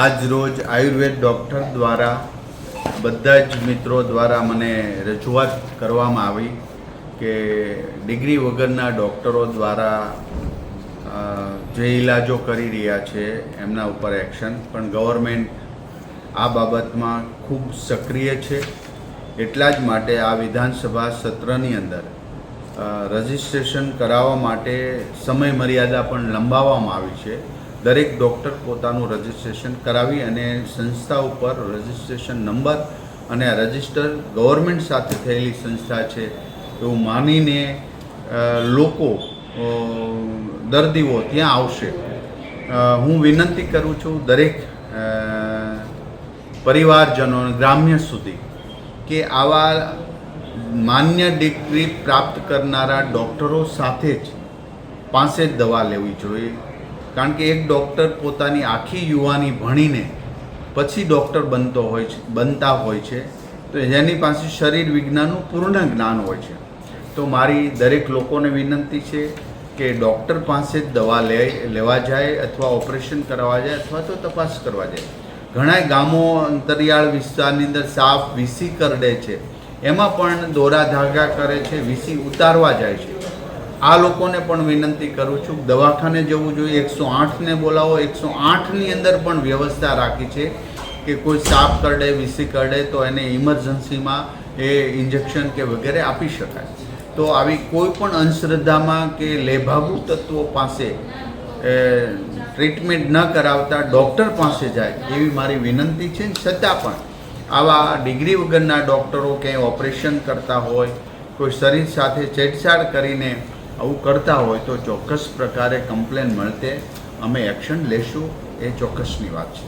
આજ રોજ આયુર્વેદ ડૉક્ટર દ્વારા બધા જ મિત્રો દ્વારા મને રજૂઆત કરવામાં આવી કે ડિગ્રી વગરના ડૉક્ટરો દ્વારા જે ઇલાજો કરી રહ્યા છે એમના ઉપર એક્શન, પણ ગવર્મેન્ટ આ બાબતમાં ખૂબ સક્રિય છે. એટલા જ માટે આ વિધાનસભા સત્રની અંદર રજિસ્ટ્રેશન કરાવવા માટે સમય મર્યાદા પણ લંબાવવામાં આવી છે. દરેક ડૉક્ટર પોતાનું રજિસ્ટ્રેશન કરાવી અને સંસ્થા ઉપર રજિસ્ટ્રેશન નંબર અને આ રજિસ્ટર ગવર્મેન્ટ સાથે થયેલી સંસ્થા છે એવું માનીને લોકો દર્દીઓ ત્યાં આવશે. હું વિનંતી કરું છું દરેક પરિવારજનો ગ્રામ્ય સુધી કે આવા માન્ય ડિગ્રી પ્રાપ્ત કરનારા ડૉક્ટરો સાથે જ પાસે જ દવા લેવી જોઈએ. કારણ કે એક ડૉક્ટર પોતાની આખી યુવાની ભણીને પછી ડૉક્ટર બનતા હોય છે, તો જેની પાસે શરીર વિજ્ઞાનનું પૂર્ણ જ્ઞાન હોય છે. તો મારી દરેક લોકોને વિનંતી છે કે ડૉક્ટર પાસે જ દવા લેવા જાય અથવા ઓપરેશન કરાવવા જાય અથવા તો તપાસ કરવા જાય. ઘણા ગામો અંતરિયાળ વિસ્તારની અંદર સાપ વીસી કરડે છે, એમાં પણ દોરા ધાગા કરે છે, વીસી ઉતારવા જાય છે. આ લોકોને પણ વિનંતી કરું છું દવાખાને જવું જોઈએ, 108ને બોલાવો. 108ની અંદર પણ વ્યવસ્થા રાખી છે કે કોઈ સાપ કરડે વીસી કરડે તો એને ઇમરજન્સીમાં એ ઇન્જેક્શન કે વગેરે આપી શકાય. તો આવી કોઈ પણ અંધશ્રદ્ધામાં કે લેભાગુ તત્વો પાસે ટ્રીટમેન્ટ ન કરાવતા ડૉક્ટર પાસે જાય એવી મારી વિનંતી છે. છતાં પણ આવા ડિગ્રી વગરના ડૉક્ટરો ક્યાંય ઓપરેશન કરતા હોય, કોઈ શરીર સાથે છેડછાડ કરીને આવું કરતા હોય તો ચોક્કસ પ્રકારે કમ્પ્લેન મળતે અમે એક્શન લેશું, એ ચોક્કસની વાત છે.